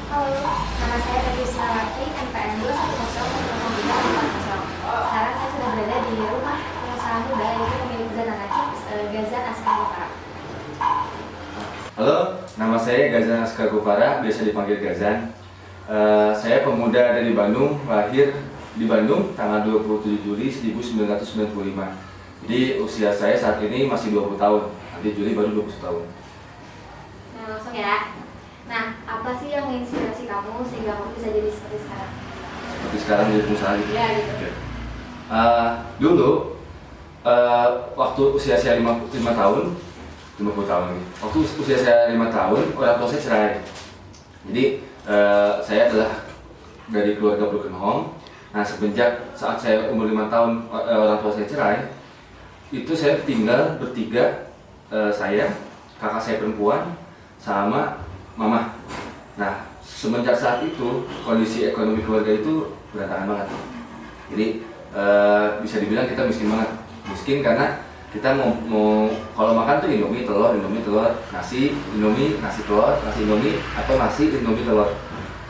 Halo, nama saya Radisla Lati, NPM 210103440. Sekarang saya sudah berada di rumah pengusaha muda yaitu pemilik Zanana Chips, Gazan Askar Gufara. Halo, nama saya Gazan Askar Gufara, biasa dipanggil Gazan. Saya pemuda dari Bandung, lahir di Bandung tanggal 27 Juli 1995. Jadi usia saya saat ini masih 20 tahun, nanti Juli baru 21 tahun. Nah, langsung ya. Nah, apa sih yang menginspirasi kamu sehingga kamu bisa jadi seperti sekarang? Seperti sekarang jadi pengusaha gitu. Ya, gitu. Oke. Dulu, waktu usia saya 50 tahun, 50 tahun nih. Waktu usia saya 5 tahun, orang tua saya cerai. Jadi saya adalah dari keluarga broken home. Nah, semenjak saat saya umur 5 tahun orang tua saya cerai, itu saya tinggal bertiga, saya, kakak saya perempuan, sama mama. Nah, semenjak saat itu kondisi ekonomi keluarga itu berantakan banget. Jadi bisa dibilang kita miskin banget. Miskin karena kita mau kalau makan tuh Indomie telur, nasi Indomie, nasi telur, nasi Indomie atau nasi Indomie telur.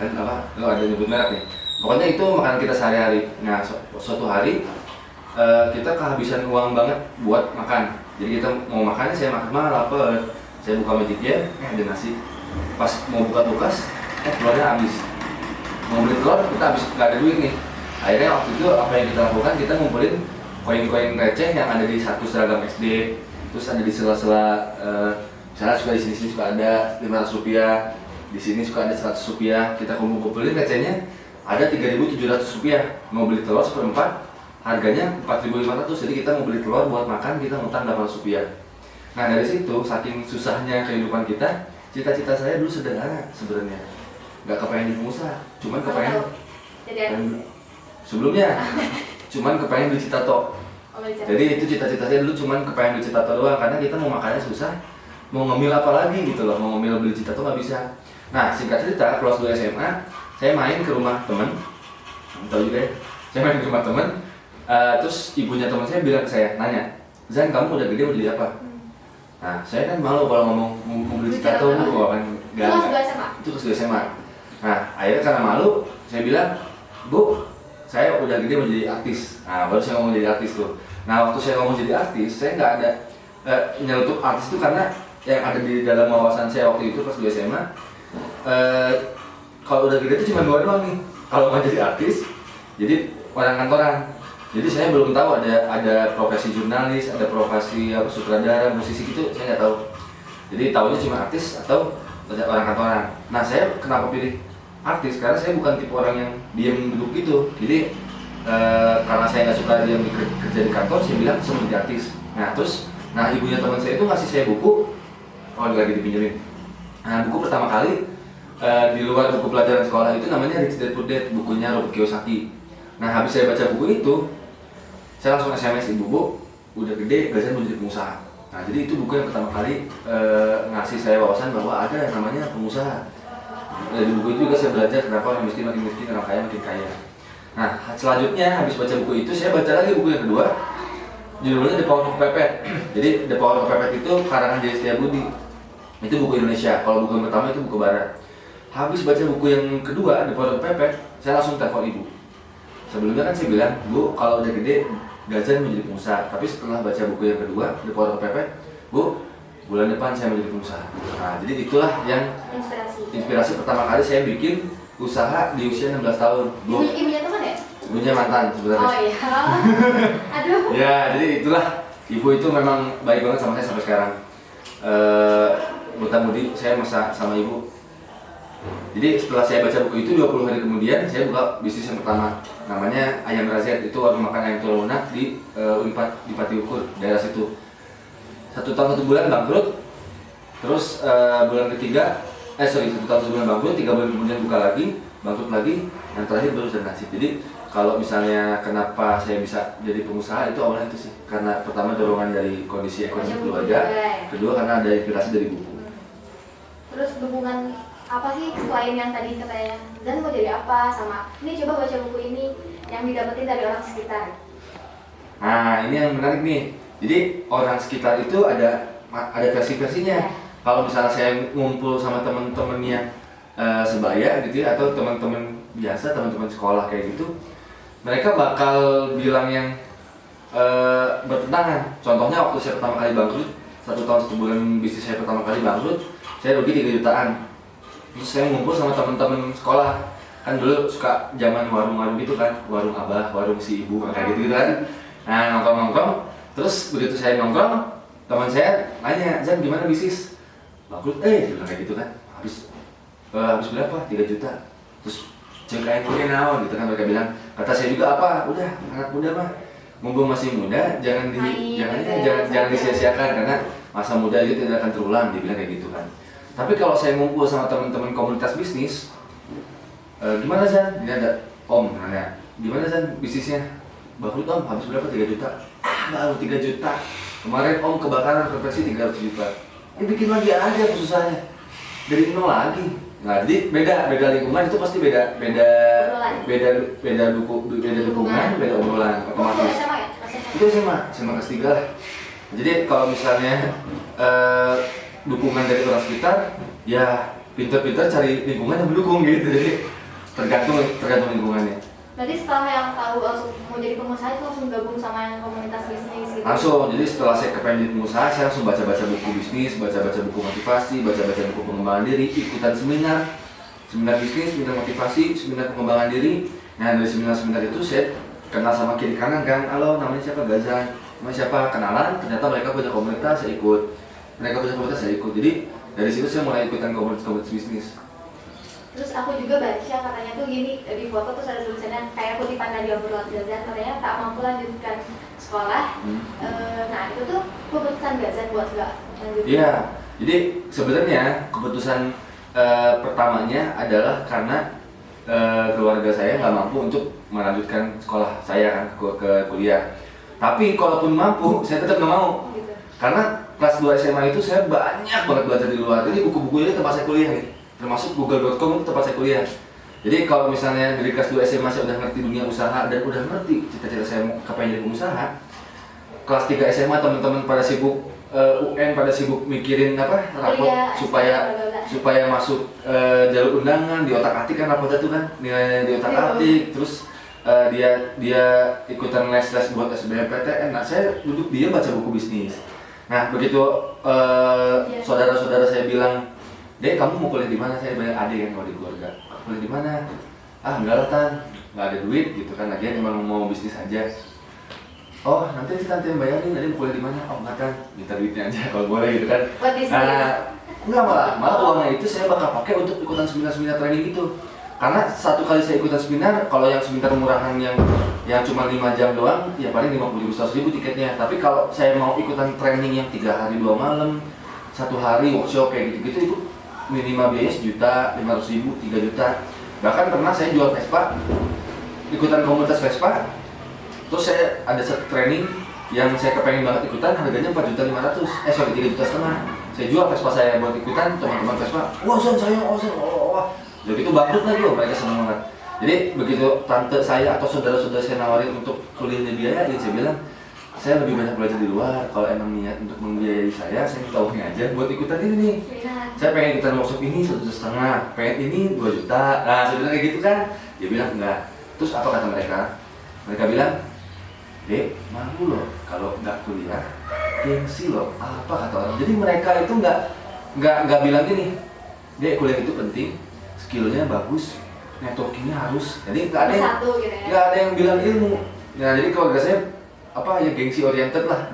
Kan apa? Lo ada nyebut merek nih. Pokoknya itu makanan kita sehari-hari. Nah, suatu hari kita kehabisan uang banget buat makan. Jadi kita mau makannya, saya makan lapar. Saya buka Magicnya, ada nasi. Pas mau buka kulkas, telurnya habis. Mau beli telur, kita habis, nggak ada duit nih. Akhirnya waktu itu apa yang kita lakukan, kita ngumpulin koin-koin receh yang ada di satu seragam SD. Terus ada di sela-sela, misalnya suka di sini suka ada 500 rupiah, di sini suka ada 100 rupiah. Kita kumpulin recehnya, ada 3.700 rupiah. Mau beli telur seperempat, harganya 4.500. Jadi kita mau beli telur buat makan, kita ngutang 800 rupiah. Nah, dari situ, saking susahnya kehidupan kita, cita-cita saya dulu sederhana sebenarnya. Nggak kepengen jadi pengusaha, cuman kepengen sebelumnya cuman kepengen beli citato. Jadi itu cita-cita saya dulu, cuman kepengen beli citato doang, karena kita mau makannya susah, mau ngemil apa lagi gitu loh, mau ngemil beli citato nggak bisa. Nah, singkat cerita, kelas 2 SMA, saya main ke rumah temen, tahu juga ya, saya main ke rumah temen, terus ibunya teman saya bilang ke saya, nanya, Zan, kamu udah gede mau jadi apa? Nah, saya kan malu kalau ngomong mau beli citato, kan itu kelas 2 SMA. Nah, akhirnya karena malu, saya bilang, Bu, saya udah gede mau jadi artis. Nah, baru saya ngomong jadi artis tuh. Nah, waktu saya ngomong jadi artis, saya nggak ada nyelutup artis itu karena yang ada di dalam wawasan saya waktu itu kelas 2 SMA, kalau udah gede itu cuma dua doang nih. Kalau mau jadi artis, jadi orang kantoran. Jadi saya belum tahu ada profesi jurnalis, ada profesi sutradara, musisi gitu, saya nggak tahu. Jadi tahunya cuma artis atau orang kantoran. Nah, saya kenapa pilih artis? Karena saya bukan tipe orang yang diam duduk gitu. Jadi karena saya nggak suka diam kerja di kantor, saya bilang saya mau jadi artis. Nah, terus, ibunya teman saya itu ngasih saya buku, lagi dipinjemin. Nah, buku pertama kali di luar buku pelajaran sekolah itu namanya Rich Dad Poor Dad, bukunya Robert Kiyosaki. Nah, habis saya baca buku itu, saya langsung SMS ibu, Bu, udah gede, Gazan mau jadi pengusaha. Nah, jadi itu buku yang pertama kali ngasih saya wawasan bahwa ada yang namanya pengusaha. Dari buku itu juga saya belajar kenapa orang miskin makin miskin, orang kaya makin kaya. Nah, selanjutnya habis baca buku itu, saya baca lagi buku yang kedua, judulnya The Power of Kepepet. Jadi The Power of Kepepet itu karangan J. Setiabudi. Itu buku Indonesia, kalau buku yang pertama itu buku Barat. Habis baca buku yang kedua, The Power of Kepepet, saya langsung telepon ibu. Sebelumnya kan saya bilang, Bu, kalau udah gede, Gazan menjadi pengusaha. Tapi setelah baca buku yang kedua, The Power of Kepepet, Bu, bulan depan saya menjadi pengusaha. Nah, jadi itulah yang inspirasi pertama kali saya bikin usaha di usia 16 tahun. Ibunya teman ya? Ibunya mantan sebenarnya. Oh iya. Aduh. Ya, jadi itulah, ibu itu memang baik banget sama saya sampai sekarang. Mudah-mudahan saya masa sama ibu. Jadi setelah saya baca buku itu 20 hari kemudian saya buka bisnis yang pertama, namanya Ayam Razet. Itu warung makan ayam tulang lunak di Unpad di Pati Ukur, daerah situ. 1 tahun 1 bulan bangkrut. Terus bulan ketiga 1 tahun 1 bulan bangkrut, 3 bulan kemudian buka lagi, bangkrut lagi, yang terakhir baru saya nasib. Jadi kalau misalnya kenapa saya bisa jadi pengusaha, itu awalnya itu sih karena pertama dorongan dari kondisi ekonomi keluarga, kedua karena ada inspirasi dari buku. Terus dukungan apa sih selain yang tadi katanya dan mau jadi apa, sama ini coba baca buku ini yang didapetin dari orang sekitar? Nah, ini yang menarik nih. Jadi orang sekitar itu ada versi-versinya. Kalau misalnya saya ngumpul sama temen-temennya sebaya gitu ya, atau teman-teman biasa, teman-teman sekolah kayak gitu, mereka bakal bilang yang bertentangan. Contohnya waktu saya pertama kali bangkrut, 1 tahun 1 bulan bisnis saya pertama kali bangkrut, saya rugi 3 jutaan. Terus saya ngumpul sama teman-teman sekolah, kan dulu suka zaman warung-warung gitu kan, warung abah, warung si ibu, kayak gitu kan. Nah, nongkrong-nongkrong, terus begitu saya nongkrong, teman saya nanya, Zan gimana bisnis? Bangkrut, dia bilang kayak gitu kan, habis berapa? 3 juta. Terus cek kayak kuliah naon gitu kan, mereka bilang, kata saya juga apa, udah anak muda mah, mumpung masih muda, jangan disia-siakan karena masa muda itu tidak akan terulang, dibilang kayak gitu kan. Tapi kalau saya ngumpul sama teman-teman komunitas bisnis, gimana Zan? Ini ada Om nanya, gimana Zan bisnisnya? Bangkrut Om, habis berapa? 3 juta. Baru 3 juta. Kemarin Om kebakaran konveksi 300 juta. Bikin lagi aja susahnya. Dari nol lagi. Nah, jadi beda lingkungan itu pasti beda dukungan, beda obrolan otomatis. SMA ya? Itu SMA kelas 3 lah. Jadi kalau misalnya dukungan dari orang sekitar, ya pintar-pintar cari lingkungan yang mendukung gitu. Jadi tergantung lingkungannya. Berarti setelah yang tahu langsung mau jadi pengusaha itu langsung gabung sama yang komunitas bisnis gitu? Langsung, jadi setelah saya kepengen jadi pengusaha, saya langsung baca-baca buku bisnis, baca-baca buku motivasi, baca-baca buku pengembangan diri, ikutan seminar bisnis, seminar motivasi, seminar pengembangan diri. Nah dari seminar itu saya kenal sama kiri kanan kan, halo namanya siapa Gazan, namanya siapa, kenalan, ternyata mereka punya komunitas, saya ikut. Jadi dari situ saya mulai ikutan komunitas bisnis. Terus aku juga baca katanya tuh gini, di foto tuh ada tulisannya kayak kutipan dari obrolan Gazan, katanya tak mampu lanjutkan sekolah. Nah itu tuh keputusan Gazan buat nggak lanjut? Iya, jadi sebenarnya keputusan pertamanya adalah karena keluarga saya nggak mampu untuk melanjutkan sekolah saya kan ke kuliah. Tapi kalaupun mampu, saya tetap nggak mau. Gitu. Karena kelas 2 SMA itu saya banyak banget belajar di luar. Jadi buku-bukunya tempat saya kuliah nih. Termasuk google.com itu tempat saya kuliah. Jadi kalau misalnya dari kelas 2 SMA saya udah ngerti dunia usaha dan udah ngerti cita-cita saya mau kepengen jadi pengusaha, kelas 3 SMA teman-teman pada sibuk UN, pada sibuk mikirin apa rapot supaya masuk jalur undangan, di otak-atik kan rapotnya tuh kan, nilai di otak-atik, terus dia ikutan les-les buat SBMPTN. Nah saya duduk dia baca buku bisnis. Nah begitu saudara-saudara saya bilang, Dek, kamu mau kuliah di mana? Saya banyak adik yang mau di keluarga. Kuliah di mana? Ah, enggak lah Tan, nggak ada duit gitu kan. Lagian emang mau bisnis aja. Oh, nanti si tante yang bayarin. Tadi mau kuliah di mana? Oh, enggak Tan, minta duitnya aja kalau boleh gitu kan. Buat bisnis? Enggak, malah uangnya itu saya bakal pakai untuk ikutan seminar-seminar training gitu. Karena satu kali saya ikutan seminar, kalau yang seminar murahan yang cuma 5 jam doang, ya paling 50.000 100.000 tiketnya. Tapi kalau saya mau ikutan training yang 3 hari 2 malam, 1 hari workshop kayak gitu-gitu, itu minimal biaya 1.500.000, 3 juta. Bahkan pernah saya jual Vespa, ikutan komunitas Vespa. Terus saya ada satu training yang saya kepengen banget ikutan, harganya 4.500.000, 3,5 juta. Saya jual Vespa saya buat ikutan, teman-teman Vespa, wah Zan sayang, wah. Jadi itu bangkrut lagi loh, mereka senang banget. Jadi begitu tante saya atau saudara-saudara saya nawarin untuk kuliahnya biaya, saya bilang, saya lebih banyak belajar di luar. Kalau emang niat untuk membiayai saya minta uangnya aja buat ikutan ini nih. Saya pengen ikutan workshop ini 1,5 juta, pengen ini 2 juta. Nah, saya bilang kayak gitu kan. Dia bilang enggak. Terus apa kata mereka? Mereka bilang, Dek, malu loh kalau nggak kuliah, gengsi loh. Apa kata orang? Jadi mereka itu nggak bilang gini, Dek, kuliah itu penting, skillnya bagus, networkingnya harus. Jadi nggak ada yang bilang ilmu. Nah, jadi keluarga saya gengsi oriented lah,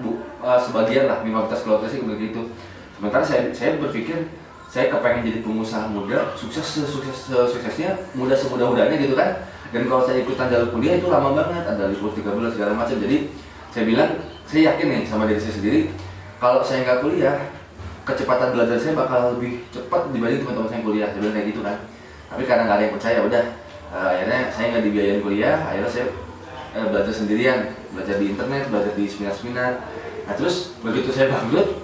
sebagian lah, minoritas keluarga sih begitu. Sementara saya berpikir saya kepengen jadi pengusaha muda, suksesnya muda semudah-mudahnya gitu kan. Dan kalau saya ikutan jalur kuliah itu lama banget, ada libur 3 bulan segala macam. Jadi saya bilang, saya yakin nih sama diri saya sendiri, kalau saya nggak kuliah, kecepatan belajar saya bakal lebih cepat dibanding teman-teman saya kuliah. Saya bilang kayak gitu kan. Tapi karena nggak ada yang percaya, udah akhirnya saya nggak dibiayain kuliah, akhirnya saya belajar sendirian, belajar di internet, belajar di seminar-seminar. Nah terus begitu saya bangkrut,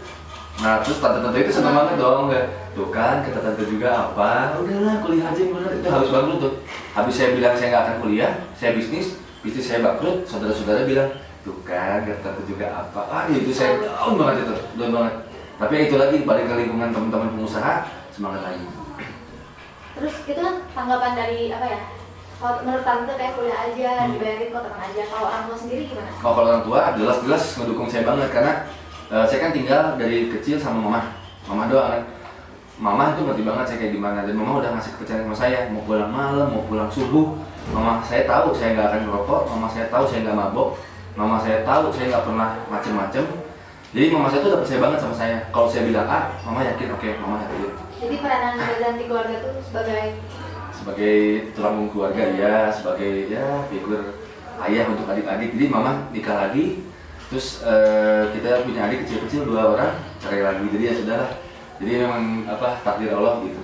nah terus tante-tante itu senang banget dong, tuh kan kata tante juga apa, udahlah kuliah aja yang bener, itu harus bangkrut tuh. Habis saya bilang saya nggak akan kuliah, saya bisnis saya bangkrut, saudara-saudara bilang, tuh kan kata tante juga apa, itu saya down banget itu, down banget. Tapi itu lagi balik ke lingkungan teman-teman pengusaha, semangat lagi. Terus itu kan tanggapan dari apa ya? Kalau menurut tante kayak kuliah aja, dibayarin kok tenang aja. Kalau orang tua sendiri gimana? Oh, kalau orang tua jelas-jelas mendukung saya banget karena saya kan tinggal dari kecil sama mama doang kan. Mama itu ngerti banget saya kayak gimana dan mama udah ngasih kepercayaan sama saya mau pulang malam, mau pulang subuh. Mama saya tahu saya nggak akan merokok, mama saya tahu saya nggak mabok, mama saya tahu saya nggak pernah macem-macem. Jadi mama saya tuh udah percaya banget sama saya. Kalau saya bilang A, mama yakin oke, mama yakin. Jadi peranan Gazanti keluarga tuh sebagai tulang punggung keluarga ya, sebagai ya figur ayah untuk adik-adik. Jadi mama nikah lagi, terus kita punya adik kecil-kecil 2 orang, cerai lagi. Jadi ya sudahlah. Jadi memang takdir Allah gitu.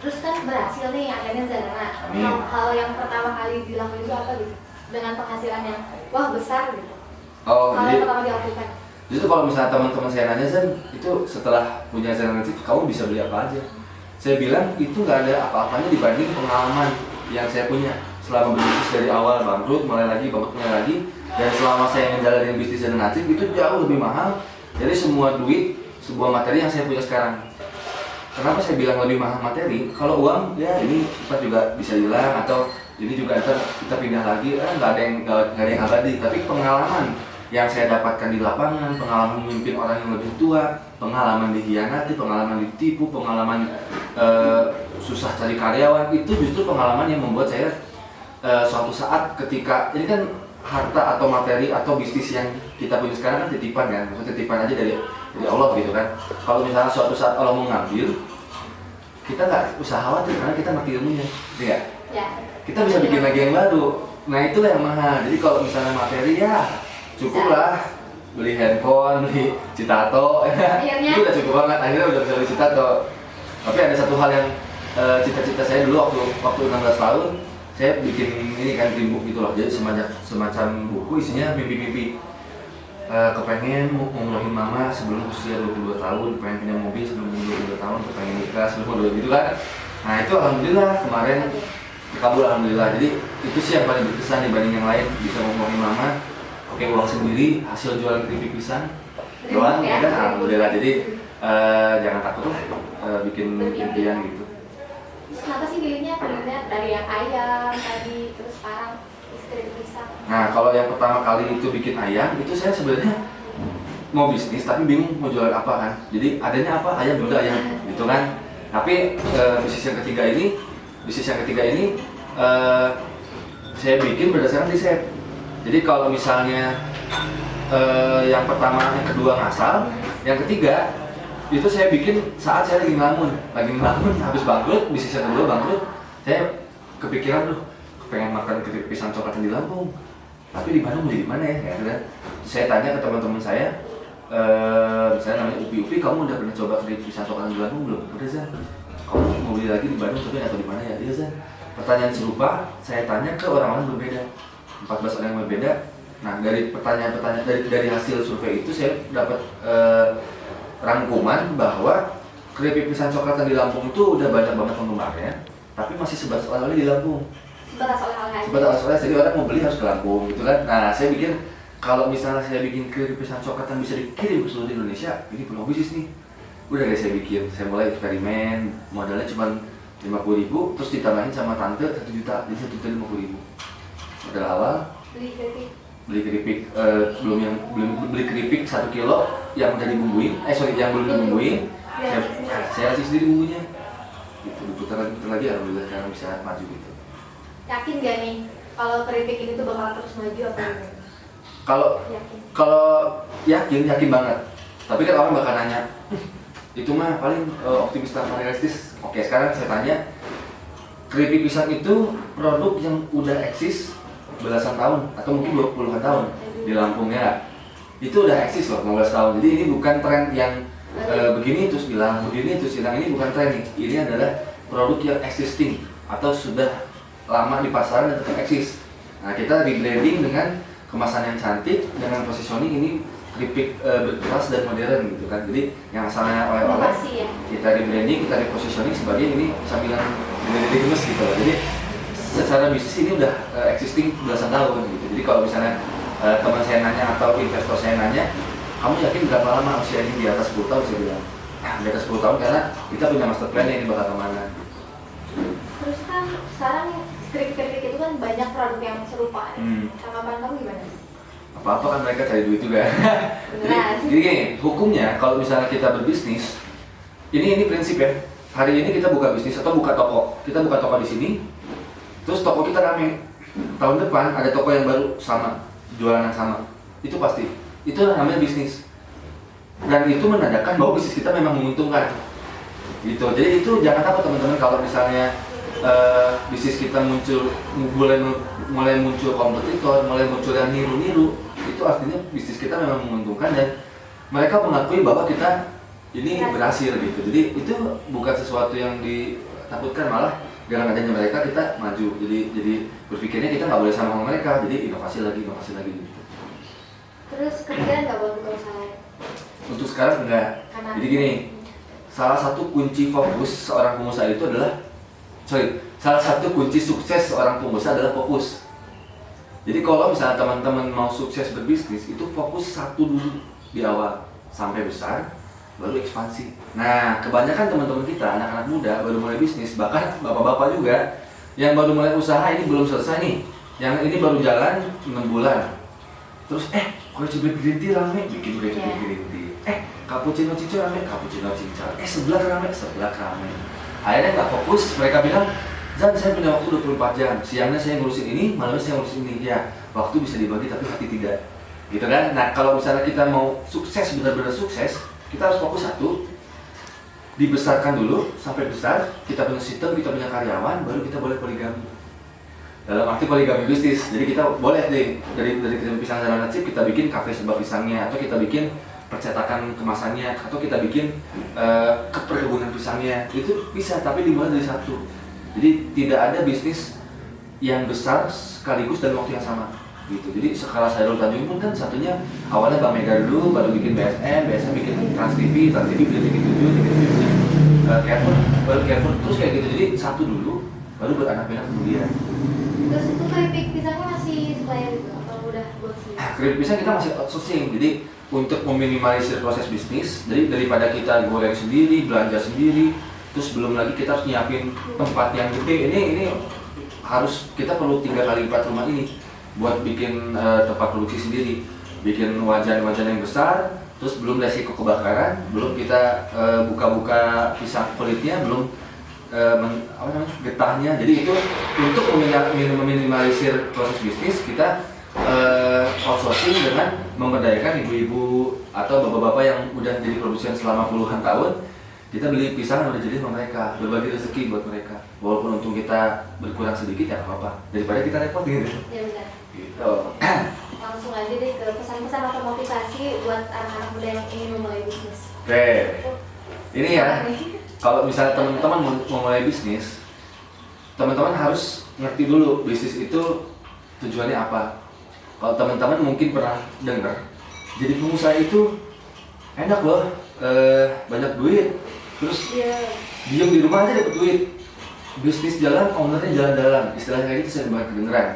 Terus kan berhasil nih akhirnya Zanana. Amin. Hal yang pertama kali dilakukan itu apa gitu? Dengan penghasilan yang wah besar gitu. Oh, Hal jadi yang pertama dilakukan. justru kalau misalnya teman-teman saya nanya Zan, itu setelah punya Zanana TV kamu bisa beli apa aja? Saya bilang itu nggak ada apa-apanya dibanding pengalaman yang saya punya selama berbisnis dari awal bangkrut, mulai lagi, dan selama saya ngejalanin bisnis Zanana TV itu jauh lebih mahal dari semua duit, sebuah materi yang saya punya sekarang. Kenapa saya bilang lebih mahal materi? Kalau uang, ya ini kita juga bisa hilang atau ini juga kita pindah lagi, nggak ada yang abadi. Tapi pengalaman yang saya dapatkan di lapangan, pengalaman memimpin orang yang lebih tua, pengalaman dikhianati, pengalaman ditipu, pengalaman susah cari karyawan, itu justru pengalaman yang membuat saya suatu saat ketika ini kan harta atau materi atau bisnis yang kita punya sekarang kan titipan kan, maksudnya titipan aja dari Allah gitu kan. Kalau misalnya suatu saat Allah mau ngambil, kita nggak usah khawatir karena kita ngerti ilmunya, ya. Kita bisa bikin lagi yang baru. Nah itulah yang mahal. Jadi kalau misalnya materi ya cukuplah beli handphone, beli Citato, itu udah cukup banget. Akhirnya udah bisa beli Citato. Tapi ada satu hal yang cita-cita saya dulu waktu 16 tahun, saya bikin ini kan green book gitu loh. Jadi semacam buku isinya mimpi-mimpi. Kepengen ngomongin mama sebelum usia 22 tahun, pengen punya mobil sebelum umur 22 tahun, kepengen nikah sebelum umur 22 gitu kan. Nah itu alhamdulillah kemarin kabul alhamdulillah. Jadi itu sih yang paling berkesan dibanding yang lain, bisa ngomongin mama pakai uang sendiri, hasil jualan keripik pisang doang ya kan, alhamdulillah. Jadi jangan takut lah bikin impian gitu. Kenapa sih pilihnya dari yang ayam tadi terus sekarang keripik pisang? Nah kalau yang pertama kali itu bikin ayam, itu saya sebenarnya mau bisnis tapi bingung mau jualan apa kan. Jadi adanya apa, ayam udah ayam gitu kan. Tapi bisnis yang ketiga ini saya bikin berdasarkan riset. Jadi kalau misalnya yang pertama, yang kedua ngasal, yang ketiga itu saya bikin saat saya lagi ngelamun habis bangkrut, bisnis yang kedua bangkrut, saya kepikiran tuh pengen makan keripik pisang coklatan di Lampung, tapi di Bandung mau di mana ya kan? Saya tanya ke teman-teman saya, misalnya namanya Upi, kamu udah pernah coba keripik pisang coklatan di Lampung belum? Udah Zan. Kamu mau beli lagi di Bandung tapi nggak tahu di mana ya? Iya Zan. Pertanyaan serupa saya tanya ke orang-orang berbeda, 14 orang yang berbeda. Nah dari pertanyaan-pertanyaan dari hasil survei itu saya dapat rangkuman bahwa keripik pisang coklatan di Lampung itu udah banyak banget penggemarnya, tapi masih sebatas oleh-oleh di Lampung. Sebatas oleh-oleh, jadi orang mau beli harus ke Lampung gitu kan. Nah saya pikir kalau misalnya saya bikin keripik pisang coklatan bisa dikirim ke seluruh Indonesia, ini peluang bisnis nih. Udah deh saya bikin, saya mulai eksperimen, modalnya cuma 50.000, terus ditambahin sama tante 1 juta, jadi 1.50.000. Modal awal beli keripik, beli keripik 1 kilo yang udah dibumbuin, yang belum dibumbuin, saya kasih sendiri bumbunya. Gitu, diputar lagi, alhamdulillah sekarang bisa maju gitu. Yakin gak nih kalau keripik ini tuh bakal terus maju apa gimana? Kalau yakin banget. Tapi kan orang bakal nanya, itu mah paling optimis tanpa realistis. Oke, sekarang saya tanya, keripik pisang itu produk yang udah eksis belasan tahun atau mungkin 20-an tahun di Lampung ya. Itu udah eksis loh 15 tahun. Jadi ini bukan tren yang begini terus hilang, ini bukan tren nih. Ini adalah produk yang existing atau sudah lama di pasaran dan tetap eksis. Nah, kita rebranding dengan kemasan yang cantik, dengan positioning ini keripik berkelas dan modern gitu kan. Jadi yang asalnya oleh-oleh kita rebranding, kita repositioning sebagai ini sambilan dari gemes gitu loh. Jadi secara bisnis ini udah existing belasan tahun gitu. Jadi kalau misalnya teman saya nanya atau investor saya nanya, kamu yakin berapa lama usia ini di atas 10 tahun? Saya bilang, di atas 10 tahun karena kita punya master plan ini bakal kemana. sekarang keripik itu kan banyak produk yang serupa. Tanggapan kamu gimana? Apa-apa kan mereka cari duit juga. Beneran. Jadi gini, hukumnya kalau misalnya kita berbisnis, ini prinsip ya. Hari ini kita buka bisnis atau buka toko, kita buka toko di sini, terus toko kita rame. Tahun depan ada toko yang baru sama, jualan yang sama, itu pasti. Itu namanya bisnis. Dan itu menandakan bahwa bisnis kita memang menguntungkan. Gitu. Jadi itu jangan takut teman-teman kalau misalnya bisnis kita mulai muncul kompetitor, mulai muncul yang niru-niru, itu artinya bisnis kita memang menguntungkan dan mereka mengakui bahwa kita ini berhasil gitu. Jadi itu bukan sesuatu yang ditakutkan, malah dengan adanya mereka kita maju. Jadi berpikirnya kita nggak boleh sama mereka. Jadi inovasi lagi gitu. Terus kepikiran nggak buat buka usaha? Untuk sekarang enggak. Jadi gini, salah satu kunci fokus seorang pengusaha itu adalah salah satu kunci sukses seorang pengusaha adalah fokus. Jadi kalau misalnya teman-teman mau sukses berbisnis, itu fokus satu dulu di awal sampai besar, baru ekspansi. Nah, kebanyakan teman-teman kita, anak-anak muda baru mulai bisnis, bahkan bapak-bapak juga yang baru mulai usaha ini belum selesai nih. Yang ini baru jalan 6 bulan. Terus kopi green tea rame, bikin kopi green tea. Cappuccino cincau rame, cappuccino cincau. Seblak rame. Akhirnya nggak fokus, mereka bilang, Zan, saya punya waktu 24 jam. Siangnya saya ngurusin ini, malamnya saya ngurusin ini. Ya, waktu bisa dibagi tapi hati tidak. Gitu kan? Nah, kalau misalnya kita mau sukses, benar-benar sukses, kita harus fokus satu, dibesarkan dulu sampai besar, kita punya sistem, kita punya karyawan, baru kita boleh poligami. Dalam arti poligami bisnis, jadi kita boleh deh dari pisang dan chip kita bikin kafe sebab pisangnya, atau kita bikin percetakan kemasannya, atau kita bikin perkebunan pisangnya, itu bisa, tapi dimulai dari satu. Jadi tidak ada bisnis yang besar sekaligus dalam waktu yang sama. Gitu. Jadi skala Sairul Tanjung pun kan satunya awalnya Bank Mega dulu, baru bikin BSN bikin Trans TV bikin 7, Carrefour, baru Carrefour, terus kayak gitu. Jadi satu dulu, baru beranak pinak kemudian. Terus itu keripik pisangnya masih supplier gitu atau udah buat sendiri? Keripik pisang kita masih outsourcing, jadi untuk meminimalisir proses bisnis, jadi daripada kita goreng sendiri, belanja sendiri, terus belum lagi kita harus nyiapin tempat yang gede. Ini harus kita perlu 3 kali lipat rumah ini buat bikin tempat produksi sendiri, bikin wajan-wajan yang besar, terus belum resiko kebakaran, belum kita buka-buka pisang kulitnya, belum getahnya. Jadi itu untuk meminimalisir proses bisnis kita outsourcing dengan memberdayakan ibu-ibu atau bapak-bapak yang udah jadi produsen selama puluhan tahun. Kita beli pisang yang udah jadi sama mereka, berbagi rezeki buat mereka. Walaupun untung kita berkurang sedikit ya apa-apa, daripada kita repot gitu. Ya benar. Gitu. Langsung aja deh ke pesan-pesan atau motivasi buat anak-anak muda yang ingin memulai bisnis. Oke, ini ya, kalau misalnya teman-teman mau mulai bisnis, teman-teman harus ngerti dulu bisnis itu tujuannya apa. Kalau teman-teman mungkin pernah dengar, jadi pengusaha itu enak loh, banyak duit, terus diem di rumah aja dapat duit, bisnis jalan, ownernya jalan-jalan, istilahnya kayak gitu saya banget kedengeran.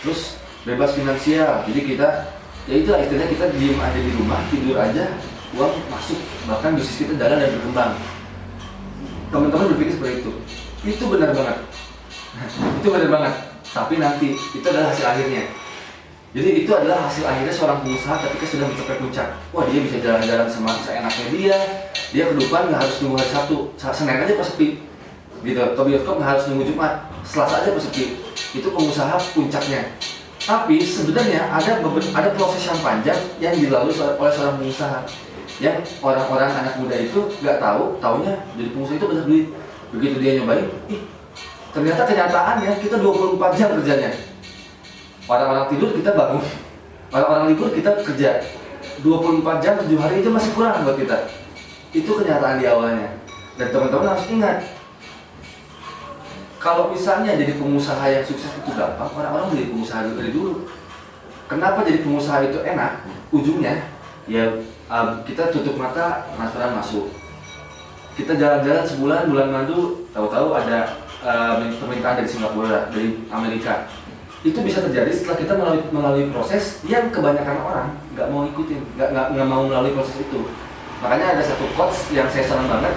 Terus bebas finansial, jadi kita, ya itulah istilahnya kita diem aja di rumah, tidur aja, uang masuk, bahkan bisnis kita jalan dan berkembang. Teman-teman berpikir seperti itu benar banget. Itu benar banget, tapi nanti itu adalah hasil akhirnya. Jadi itu adalah hasil akhirnya seorang pengusaha ketika sudah mencapai puncak. Wah, dia bisa jalan-jalan seenaknya dia ke depan nggak harus nunggu hari Sabtu, Senin aja pas sepi, gitu. Ke bioskop nggak harus nunggu Jumat, Selasa aja pas sepi. Itu pengusaha puncaknya. Tapi sebenarnya ada proses yang panjang yang dilalui oleh seorang pengusaha. Yang orang-orang anak muda itu nggak taunya jadi pengusaha itu banyak duit. Begitu dia nyobain, ternyata kenyataannya kita 24 jam kerjanya. Orang-orang tidur kita bangun, orang-orang libur kita kerja 24 jam 7 hari aja masih kurang buat kita. Itu kenyataan di awalnya. Dan teman-teman harus ingat, kalau misalnya jadi pengusaha yang sukses itu gampang, orang-orang jadi pengusaha dari dulu. Kenapa jadi pengusaha itu enak? Ujungnya ya kita tutup mata, transferan masuk. Kita jalan-jalan sebulan, bulan madu, tahu-tahu ada permintaan dari Singapura, dari Amerika. Itu bisa terjadi setelah kita melalui proses yang kebanyakan orang nggak mau ikutin, nggak mau melalui proses itu. Makanya ada satu quotes yang saya senang banget.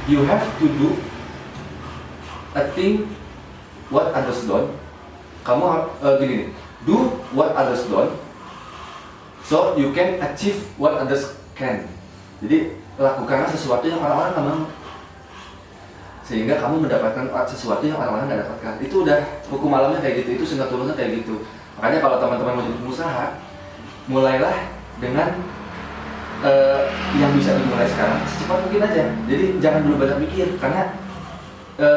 You have to do a thing what others don't, kamu gini nih, do what others don't, so you can achieve what others can. Jadi lakukanlah sesuatu yang orang-orang nggak mau, sehingga kamu mendapatkan sesuatu yang orang-orang nggak dapatkan. Itu udah hukum alamnya kayak gitu, itu sunnah turunnya kayak gitu. Makanya kalau teman-teman mau jadi pengusaha, mulailah dengan yang bisa dimulai sekarang secepat mungkin aja. Jadi jangan dulu banyak mikir, karena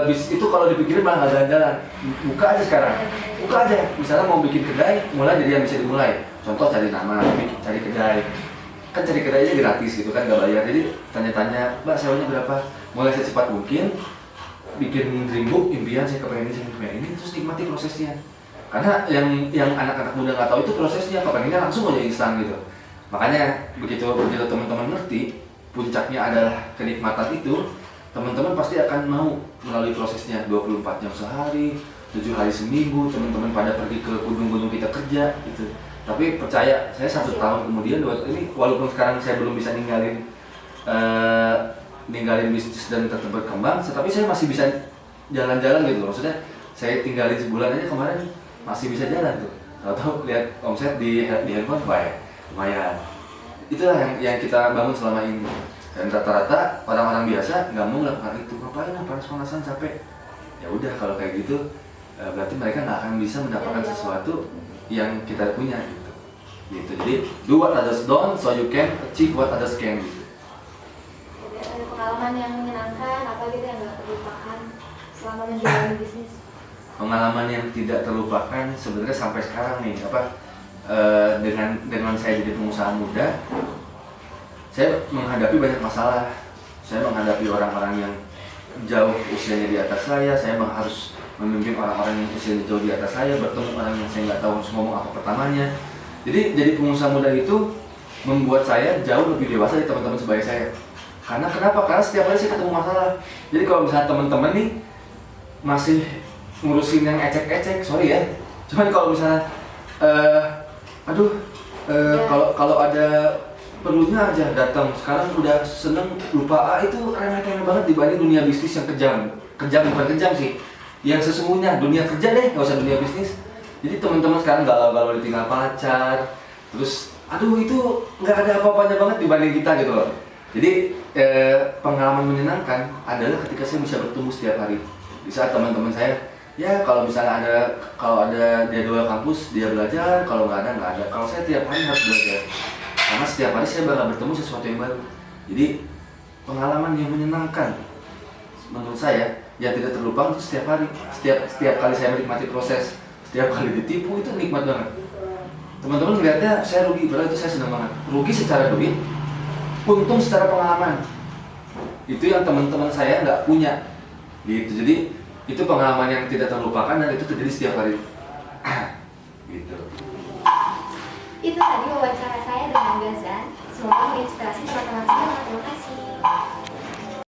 bisnis itu kalau dipikirin malah nggak jalan-jalan. Buka aja sekarang, buka aja. Misalnya mau bikin kedai, mulai dari yang bisa dimulai. Contoh cari nama, cari kedai. Kan cari kedainya gratis gitu kan, nggak bayar. Jadi tanya-tanya, Mbak sewanya berapa? Mulai secepat mungkin, bikin dream book, impian saya kepengen ini, saya kepengen ini, terus nikmati prosesnya. Karena yang anak-anak muda nggak tahu itu prosesnya, kepengennya langsung aja instan gitu. Makanya begitu teman-teman ngerti puncaknya adalah kenikmatan itu, teman-teman pasti akan mau melalui prosesnya 24 jam sehari, 7 hari seminggu, teman-teman pada pergi ke gunung-gunung kita kerja gitu. Tapi percaya, saya 1 tahun kemudian ini walaupun sekarang saya belum bisa ninggalin bisnis dan tetap berkembang, tapi saya masih bisa jalan-jalan gitu. Maksudnya saya tinggalin sebulan aja kemarin masih bisa jalan tuh. Tahu-tahu lihat omset di handphone baik. Lumayan. Itulah yang kita bangun selama ini. Dan rata-rata orang-orang biasa nggak mau melakukan itu. Ngapain lah, panas-panasan capek. Ya udah kalau kayak gitu, berarti mereka nggak akan bisa mendapatkan sesuatu yang kita punya gitu. Jadi do what others don't, so you can achieve what others can gitu. Jadi ada pengalaman yang menyenangkan apa gitu yang nggak terlupakan selama menjalani bisnis? Pengalaman yang tidak terlupakan sebenarnya sampai sekarang nih dengan saya jadi pengusaha muda, saya menghadapi banyak masalah. Saya menghadapi orang-orang yang jauh usianya di atas saya harus memimpin orang-orang yang usianya jauh di atas saya, bertemu orang yang saya nggak tahu harus ngomong apa pertamanya. Jadi pengusaha muda itu membuat saya jauh lebih dewasa dari teman-teman sebaya saya. Karena kenapa? Karena setiap hari saya ketemu masalah. Jadi kalau misalnya teman-teman nih masih ngurusin yang ecek-ecek, sorry ya. Cuman kalau misalnya kalau ada perlunya aja datang. Sekarang udah seneng lupa itu remeh-temeh banget dibanding dunia bisnis yang kejam bukan kejam sih, yang sesungguhnya dunia kerja deh, nggak usah dunia bisnis. Jadi teman-teman sekarang galau-galau ditinggal pacar, terus itu nggak ada apa-apanya banget dibanding kita gitu loh. Jadi pengalaman menyenangkan adalah ketika saya bisa bertemu setiap hari. Di saat teman-teman saya, ya kalau misalnya ada jadwal kampus dia belajar, kalau nggak ada. Kalau saya tiap hari harus belajar, karena setiap hari saya bakal bertemu sesuatu yang baru. Jadi pengalaman yang menyenangkan menurut saya yang tidak terlupakan itu setiap hari. Setiap kali saya menikmati proses, setiap kali ditipu itu nikmat banget. Teman-teman melihatnya saya rugi, padahal itu saya senang banget. Rugi secara duit, untung secara pengalaman. Itu yang teman-teman saya nggak punya gitu. Jadi itu pengalaman yang tidak terlupakan dan itu terjadi setiap hari. Gitu. Itu tadi wawancara saya dengan Gazan. Semoga menginspirasi teman-teman semua. Terima kasih.